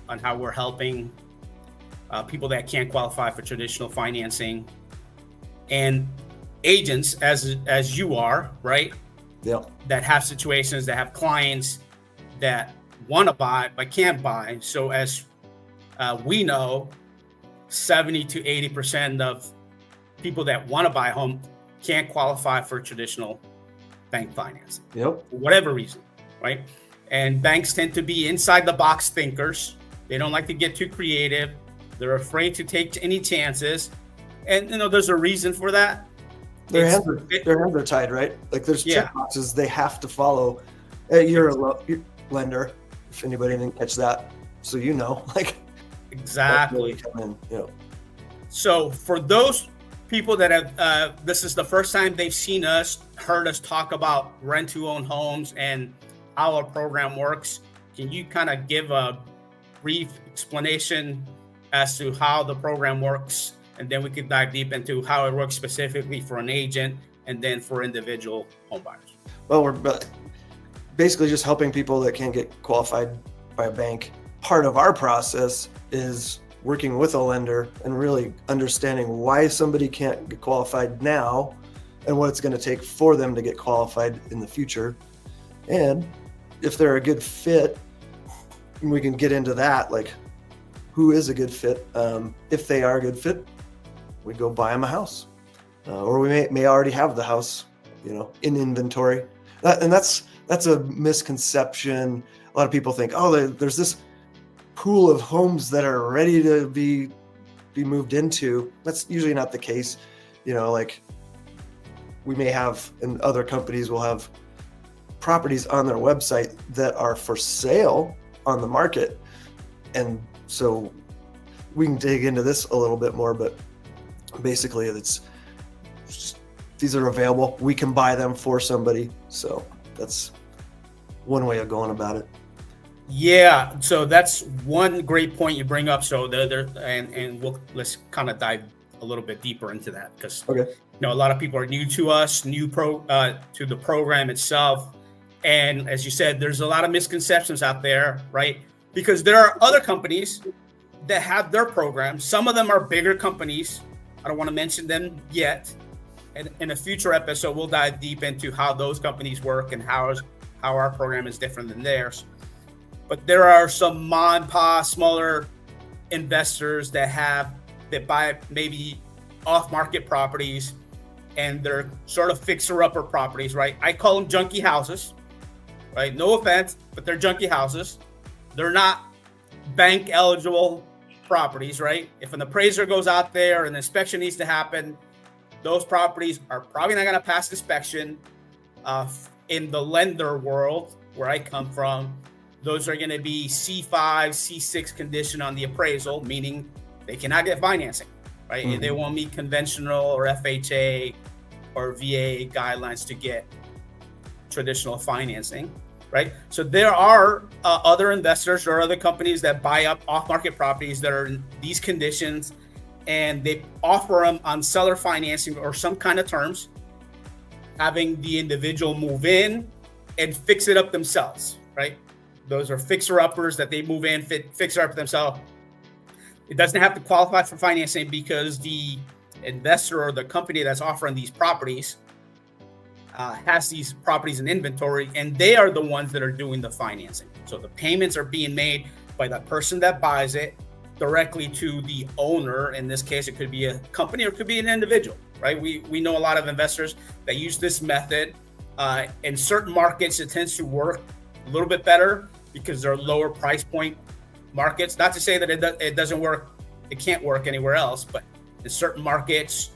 on how we're helping people that can't qualify for traditional financing, and agents as you are, right? Yep. That have situations, that have clients that want to buy but can't buy. So as we know, 70 to 80% of people that want to buy a home can't qualify for traditional bank financing. Yep. For whatever reason, right? And banks tend to be inside the box thinkers. They don't like to get too creative. They're afraid to take any chances. And there's a reason for that. Their hands are tied, right? Like there's check boxes they have to follow. You're a lender, if anybody didn't catch that. So like exactly. Really So for those people that have this is the first time they've seen us, heard us talk about rent to own homes and how our program works, can you kind of give a brief explanation as to how the program works, and then we could dive deep into how it works specifically for an agent and then for individual home buyers? Well, we're basically just helping people that can't get qualified by a bank. Part of our process is working with a lender and really understanding why somebody can't get qualified now and what it's going to take for them to get qualified in the future. And if they're a good fit, we can get into that, like who is a good fit. If they are a good fit, we go buy them a house, or we may already have the house, in inventory. And that's a misconception. A lot of people think, there's this pool of homes that are ready to be moved into. That's usually not the case. Like we may have, and other companies will have properties on their website that are for sale on the market. And so we can dig into this a little bit more, but basically these are available. We can buy them for somebody. So that's one way of going about it. Yeah, so that's one great point you bring up. So let's kind of dive a little bit deeper into that, because a lot of people are new to us, to the program itself, and as you said, there's a lot of misconceptions out there, right? Because there are other companies that have their programs. Some of them are bigger companies. I don't want to mention them yet. And in a future episode, we'll dive deep into how those companies work and how our program is different than theirs. But there are some mom and pop, smaller investors that buy maybe off-market properties, and they're sort of fixer-upper properties, right? I call them junkie houses, right? No offense, but they're junkie houses. They're not bank-eligible properties, right? If an appraiser goes out there and an inspection needs to happen, those properties are probably not going to pass inspection. In the lender world, where I come from, those are going to be C5, C6 condition on the appraisal, meaning they cannot get financing, right? Mm-hmm. They won't meet conventional or FHA or VA guidelines to get traditional financing, right? So there are other investors or other companies that buy up off-market properties that are in these conditions, and they offer them on seller financing or some kind of terms, having the individual move in and fix it up themselves, right? Those are fixer-uppers that they move in, fix it up themselves. It doesn't have to qualify for financing because the investor or the company that's offering these properties has these properties in inventory, and they are the ones that are doing the financing. So the payments are being made by the person that buys it directly to the owner. In this case, it could be a company or it could be an individual, right? We know a lot of investors that use this method. In certain markets, it tends to work a little bit better because they're lower price point markets. Not to say that it doesn't work, it can't work anywhere else, but in certain markets,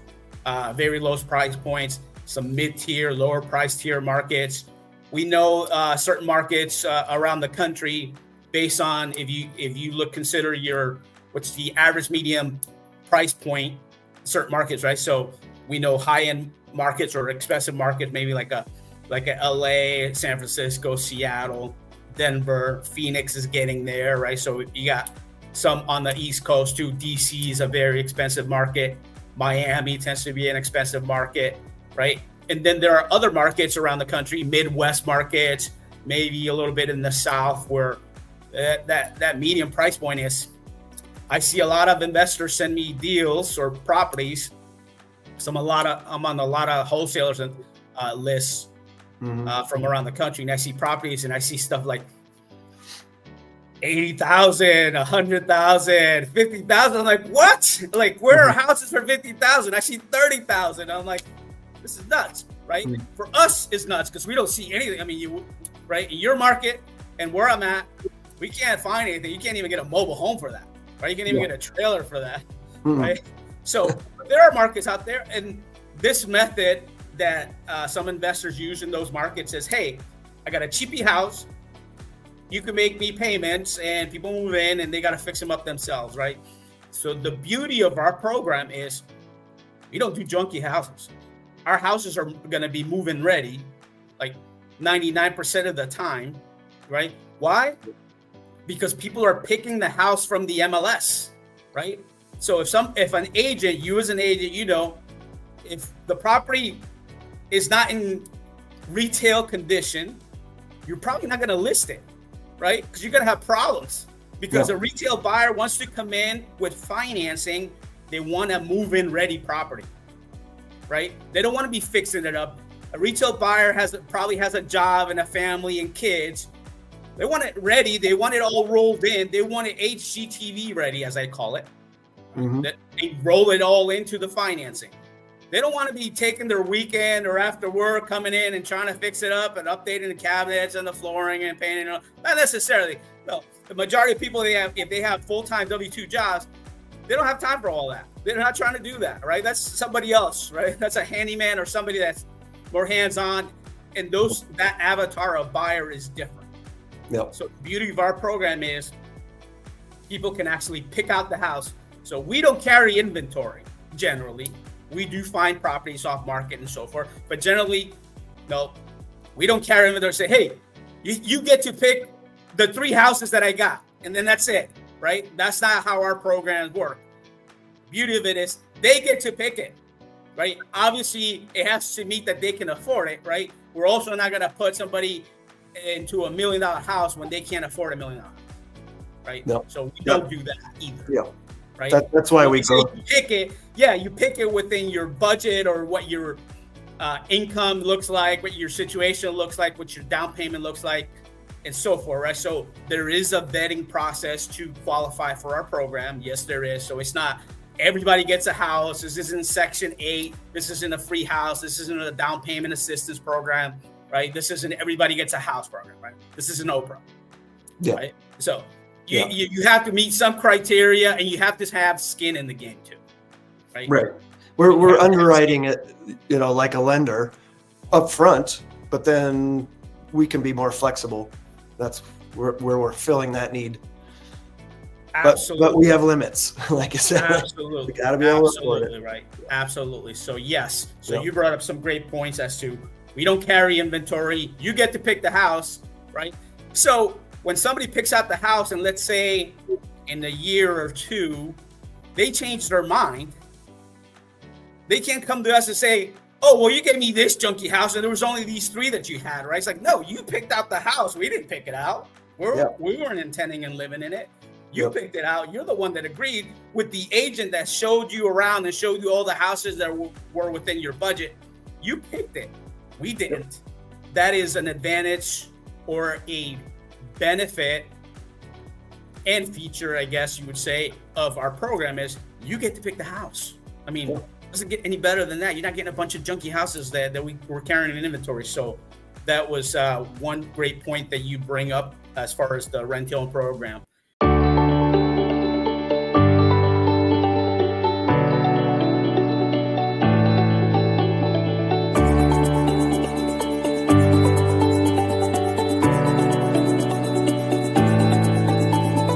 very low price points, some mid-tier, lower price tier markets. We know certain markets around the country, based on if you consider what's the average medium price point, certain markets, right? So we know high-end markets or expensive markets, maybe like a LA, San Francisco, Seattle, Denver, Phoenix is getting there, right? So you got some on the East Coast too. DC is a very expensive market. Miami tends to be an expensive market, right? And then there are other markets around the country, Midwest markets, maybe a little bit in the South, where that medium price point is, I see a lot of investors send me deals or properties. I'm on a lot of wholesalers and lists from around the country, and I see properties and I see stuff like 80,000, 100,000, 50,000. I'm like, what? Like, where are houses for 50,000? I see 30,000. I'm like, this is nuts, right? For us, it's nuts because we don't see anything. I mean, right, in your market and where I'm at, we can't find anything. You can't even get a mobile home for that, right? You can't even get a trailer for that, right? So there are markets out there, and this method that some investors use in those markets is, hey, I got a cheapy house. You can make me payments, and people move in and they got to fix them up themselves, right? So the beauty of our program is we don't do junky houses. Our houses are going to be move-in ready, like 99% of the time, right? Why? Because people are picking the house from the MLS, right? So if an agent, you as an agent, you know, if the property is not in retail condition, you're probably not going to list it, right? Because you're going to have problems. Because a retail buyer wants to come in with financing, they want a move-in ready property, right? They don't want to be fixing it up. A retail buyer probably has a job and a family and kids. They want it ready. They want it all rolled in. They want it HGTV ready, as I call it. That they roll it all into the financing. They don't want to be taking their weekend or after work coming in and trying to fix it up and updating the cabinets and the flooring and painting. Not necessarily. No, the majority of people, if they have full-time W-2 jobs, they don't have time for all that. They're not trying to do that, right? That's somebody else, right? That's a handyman or somebody that's more hands-on, and that avatar of buyer is different. Yep. So the beauty of our program is people can actually pick out the house. So we don't carry inventory generally. We do find properties off market and so forth, but generally, no, we don't carry inventory. Say, hey, you get to pick the 3 houses that I got, and then that's it, right? That's not how our programs work. Beauty of it is they get to pick it, right? Obviously, it has to meet that they can afford it, right? We're also not going to put somebody into $1 million house when they can't afford $1 million, right? No. So we don't do that either. Yeah. Right. That's why we go. You pick it. Yeah, you pick it within your budget or what your income looks like, what your situation looks like, what your down payment looks like, and so forth. Right. So there is a vetting process to qualify for our program. Yes, there is. So it's not everybody gets a house. This isn't Section 8. This isn't a free house. This isn't a down payment assistance program. Right. This isn't everybody gets a house program. Right. This is an Oprah. Yeah. Right. So. You have to meet some criteria, and you have to have skin in the game too, right? Right. We're underwriting it, you know, like a lender up front, but then we can be more flexible. That's where we're filling that need. Absolutely. But we have limits, like I said. Absolutely. We got to be able to afford Absolutely it. right. Absolutely. So yes. So Yep. you brought up some great points as to we don't carry inventory. You get to pick the house, right? So when somebody picks out the house, and let's say in a year or two, they change their mind, they can't come to us and say, oh, well, you gave me this junky house and there was only these 3 that you had, right? It's like, no, you picked out the house. We didn't pick it out. We weren't intending on living in it. You picked it out. You're the one that agreed with the agent that showed you around and showed you all the houses that were within your budget. You picked it. We didn't. That is an advantage or a benefit and feature, I guess you would say, of our program is you get to pick the house. I mean, it doesn't get any better than that. You're not getting a bunch of junky houses that we're carrying in inventory. So that was one great point that you bring up as far as the rent-to-own program.